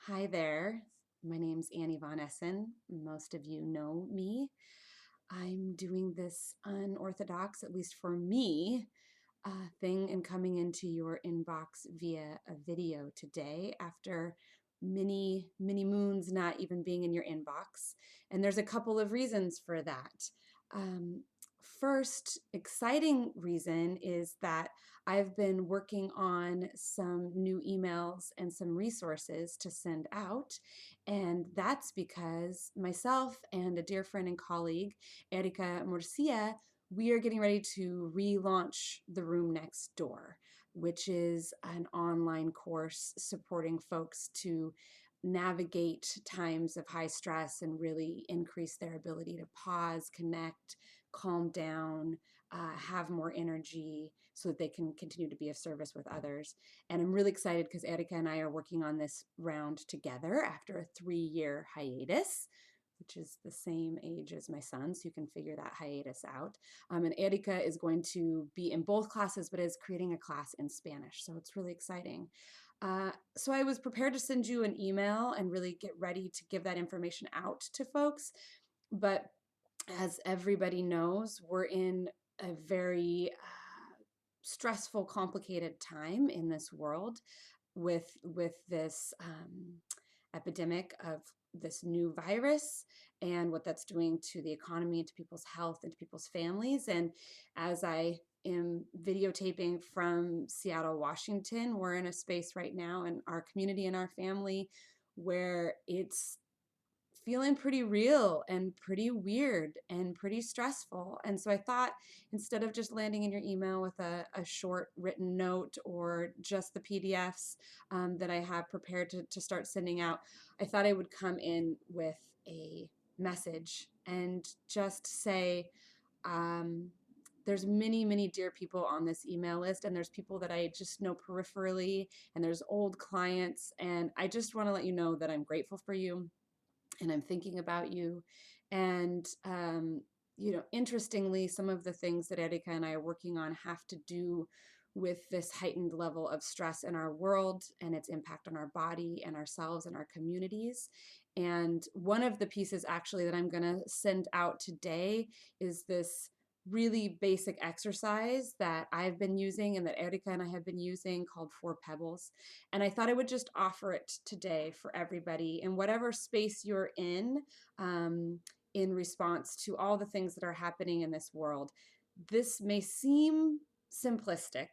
Hi there. My name's Annie Von Essen. Most of you know me. I'm doing this unorthodox, at least for me, thing and coming into your inbox via a video today after many moons not even being in your inbox. And there's a couple of reasons for that. Um, First exciting reason is that I've been working on some new emails and some resources to send out. And that's because myself and a dear friend and colleague, Erika Murcia, we are getting ready to relaunch The Room Next Door, which is an online course supporting folks to navigate times of high stress and really increase their ability to pause, connect, calm down, have more energy so that they can continue to be of service with others. And I'm really excited because Erika and I are working on this round together after a 3-year hiatus, which is the same age as my son, so you can figure that hiatus out. And Erika is going to be in both classes, but is creating a class in Spanish, so it's really exciting. So I was prepared to send you an email and really get ready to give that information out to folks, but as everybody knows, we're in a very stressful, complicated time in this world with this epidemic of this new virus and what that's doing to the economy and to people's health and to people's families. And as I am videotaping from Seattle, Washington, we're in a space right now in our community and our family where it's feeling pretty real and pretty weird and pretty stressful. And so I thought instead of just landing in your email with a short written note or just the PDFs that I have prepared to start sending out, I thought I would come in with a message and just say, there's many dear people on this email list, and there's people that I just know peripherally, and there's old clients, and I just want to let you know that I'm grateful for you and I'm thinking about you. And, interestingly, some of the things that Erika and I are working on have to do with this heightened level of stress in our world and its impact on our body and ourselves and our communities. And one of the pieces actually that I'm going to send out today is this really basic exercise that I've been using and that Erika and I have been using called Pebbles. And I thought I would just offer it today for everybody in whatever space you're in response to all the things that are happening in this world. This may seem simplistic.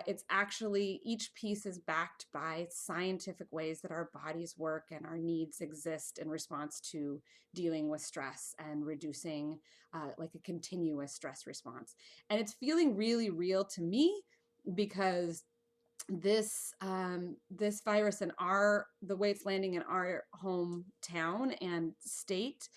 It's actually, each piece is backed by scientific ways that our bodies work and our needs exist in response to dealing with stress and reducing like a continuous stress response. And it's feeling really real to me because this virus and the way it's landing in our hometown and state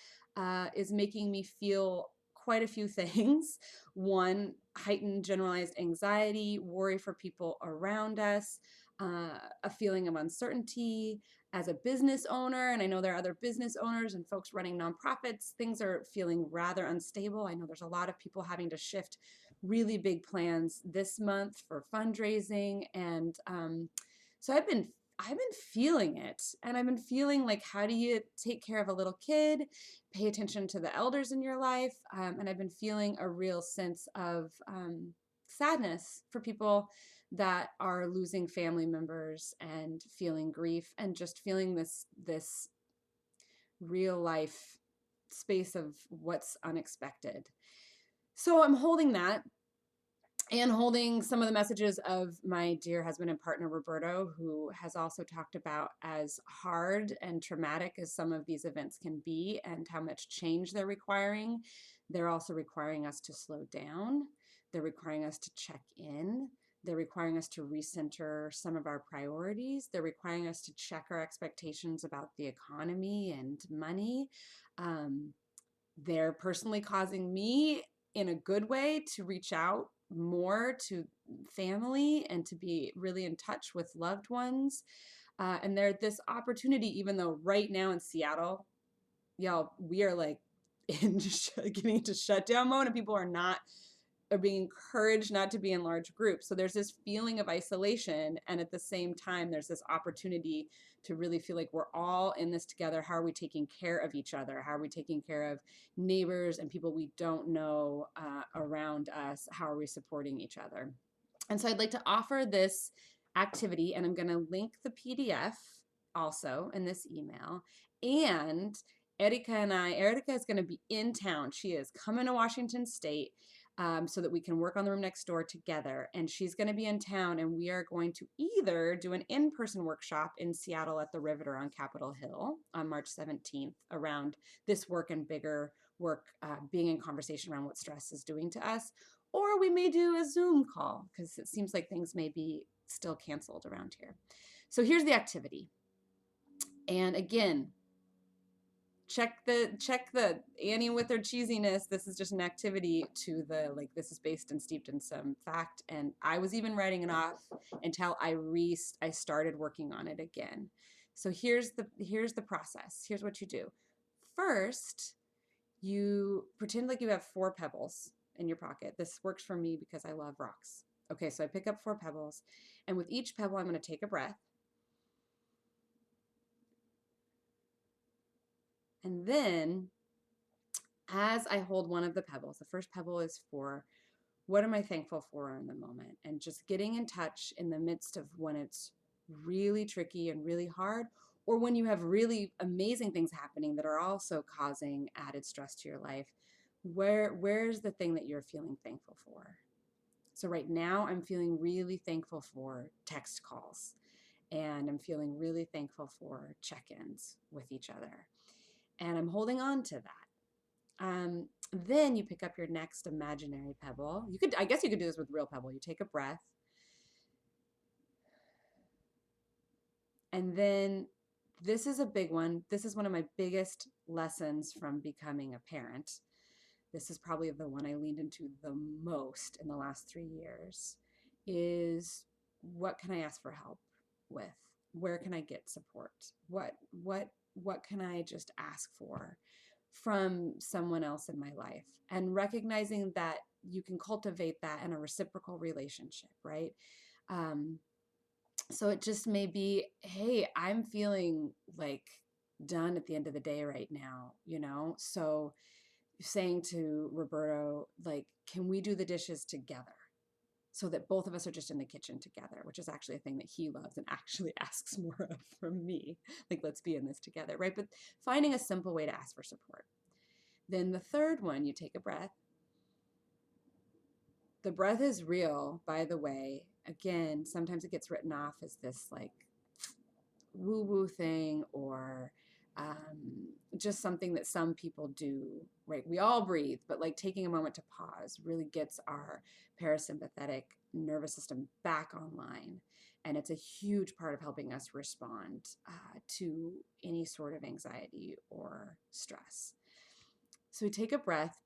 is making me feel quite a few things. One, heightened generalized anxiety, worry for people around us, a feeling of uncertainty as a business owner. And I know there are other business owners and folks running nonprofits. Things are feeling rather unstable. I know there's a lot of people having to shift really big plans this month for fundraising. And so I've been feeling it, and I've been feeling like, how do you take care of a little kid, pay attention to the elders in your life, and I've been feeling a real sense of sadness for people that are losing family members and feeling grief and just feeling this real life space of what's unexpected. So I'm holding that and holding some of the messages of my dear husband and partner, Roberto, who has also talked about as hard and traumatic as some of these events can be and how much change they're requiring. They're also requiring us to slow down. They're requiring us to check in. They're requiring us to recenter some of our priorities. They're requiring us to check our expectations about the economy and money. They're personally causing me, in a good way, to reach out more to family and to be really in touch with loved ones. And there's this opportunity, even though right now in Seattle, y'all, we are like in getting into shutdown mode and people are not are being encouraged not to be in large groups. So there's this feeling of isolation, and at the same time there's this opportunity to really feel like we're all in this together. How are we taking care of each other? How are we taking care of neighbors and people we don't know around us? How are we supporting each other? And so I'd like to offer this activity, and I'm going to link the PDF also in this email. And Erica is going to be in town. She is coming to Washington State so that we can work on the room next door together. And she's going to be in town, and we are going to either do an in-person workshop in Seattle at the Riveter on Capitol Hill on March 17th around this work and bigger work, being in conversation around what stress is doing to us. Or we may do a Zoom call because it seems like things may be still canceled around here. So here's the activity. And again, check the Annie with her cheesiness. This is just an activity to the, like, this is based and steeped in some fact. And I was even writing it off until I started working on it again. So here's the process. Here's what you do. First, you pretend like you have 4 pebbles in your pocket. This works for me because I love rocks. Okay, so I pick up 4 pebbles, and with each pebble, I'm going to take a breath. And then, as I hold one of the pebbles, the first pebble is for what am I thankful for in the moment? And just getting in touch in the midst of when it's really tricky and really hard, or when you have really amazing things happening that are also causing added stress to your life. Where's the thing that you're feeling thankful for? So right now I'm feeling really thankful for text calls, and I'm feeling really thankful for check-ins with each other. And I'm holding on to that. Then you pick up your next imaginary pebble. I guess you could do this with real pebble. You take a breath. And then this is a big one. This is one of my biggest lessons from becoming a parent. This is probably the one I leaned into the most in the last 3 years, is what can I ask for help with? Where can I get support? What can I just ask for from someone else in my life? And recognizing that you can cultivate that in a reciprocal relationship, right? So it just may be, hey, I'm feeling like done at the end of the day right now, so saying to Roberto, like, can we do the dishes together so that both of us are just in the kitchen together, which is actually a thing that he loves and actually asks more of from me. Like, let's be in this together, right? But finding a simple way to ask for support. Then the third one, you take a breath. The breath is real, by the way. Again, sometimes it gets written off as this like woo-woo thing, or just something that some people do, right? We all breathe, but like taking a moment to pause really gets our parasympathetic nervous system back online. And it's a huge part of helping us respond to any sort of anxiety or stress. So we take a breath.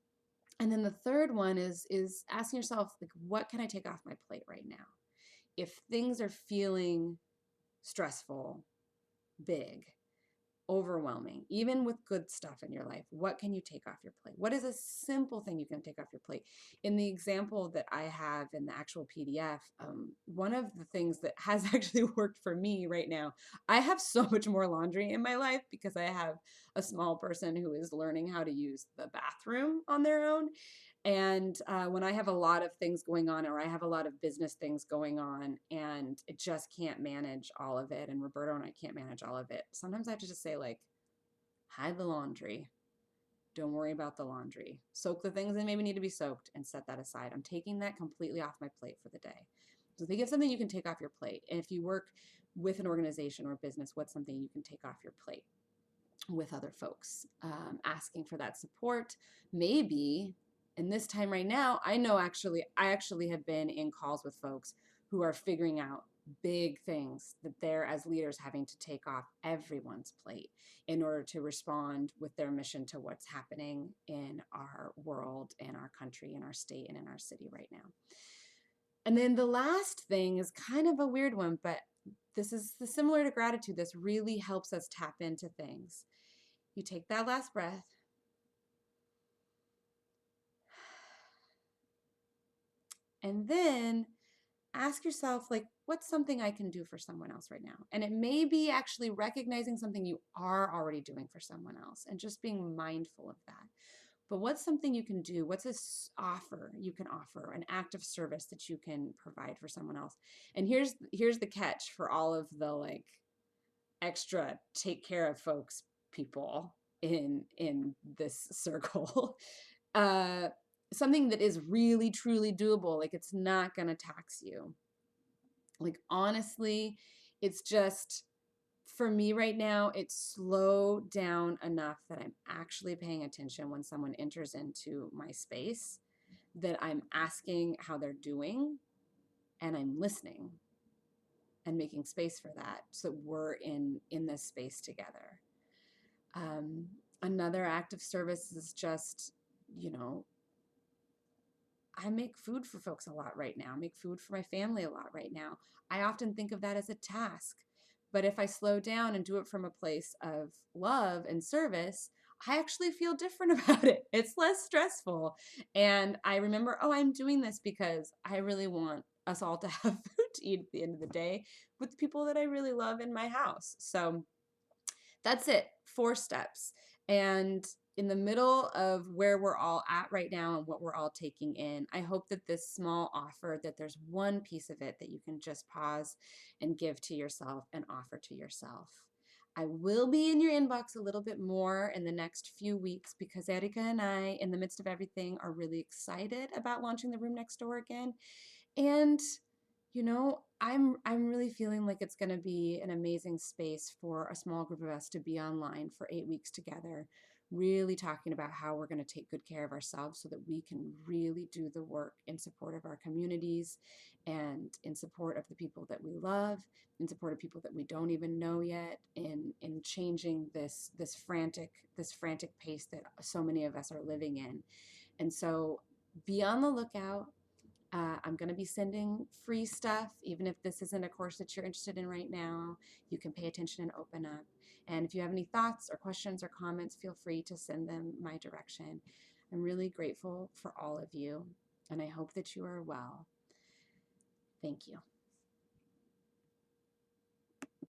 And then the third one is asking yourself, like, what can I take off my plate right now? If things are feeling stressful, big, overwhelming, even with good stuff in your life, what can you take off your plate? What is a simple thing you can take off your plate? In the example that I have in the actual PDF, one of the things that has actually worked for me right now, I have so much more laundry in my life because I have a small person who is learning how to use the bathroom on their own. And when I have a lot of things going on, or I have a lot of business things going on, and it just can't manage all of it, and Roberto and I can't manage all of it, sometimes I have to just say, like, hide the laundry. Don't worry about the laundry. Soak the things that maybe need to be soaked and set that aside. I'm taking that completely off my plate for the day. So think of something you can take off your plate. And if you work with an organization or business, what's something you can take off your plate with other folks? Asking for that support, maybe. And this time right now, I actually have been in calls with folks who are figuring out big things that they're, as leaders, having to take off everyone's plate in order to respond with their mission to what's happening in our world, in our country, in our state, and in our city right now. And then the last thing is kind of a weird one, but this is similar to gratitude. This really helps us tap into things. You take that last breath. And then ask yourself, like, what's something I can do for someone else right now? And it may be actually recognizing something you are already doing for someone else and just being mindful of that. But what's something you can do? What's this offer you can offer, an act of service that you can provide for someone else? And here's the catch for all of the like extra take care of folks people in this circle. uh Something that is really truly doable, like it's not going to tax you. Like honestly, it's just for me right now, it's slowed down enough that I'm actually paying attention when someone enters into my space, that I'm asking how they're doing and I'm listening and making space for that so that we're in this space together. Um, Another act of service is just, you know, I make food for folks a lot right now. I make food for my family a lot right now. I often think of that as a task. But if I slow down and do it from a place of love and service, I actually feel different about it. It's less stressful. And I remember, oh, I'm doing this because I really want us all to have food to eat at the end of the day with the people that I really love in my house. So that's it, 4 steps. And in the middle of where we're all at right now and what we're all taking in, I hope that this small offer, that there's one piece of it that you can just pause and give to yourself and offer to yourself. I will be in your inbox a little bit more in the next few weeks because Erica and I, in the midst of everything, are really excited about launching the room next door again. And I'm really feeling like it's going to be an amazing space for a small group of us to be online for 8 weeks together, really talking about how we're going to take good care of ourselves so that we can really do the work in support of our communities and in support of the people that we love, in support of people that we don't even know yet, in changing this frantic pace that so many of us are living in. And so be on the lookout. I'm going to be sending free stuff, even if this isn't a course that you're interested in right now. You can pay attention and open up. And if you have any thoughts or questions or comments, feel free to send them my direction. I'm really grateful for all of you, and I hope that you are well. Thank you.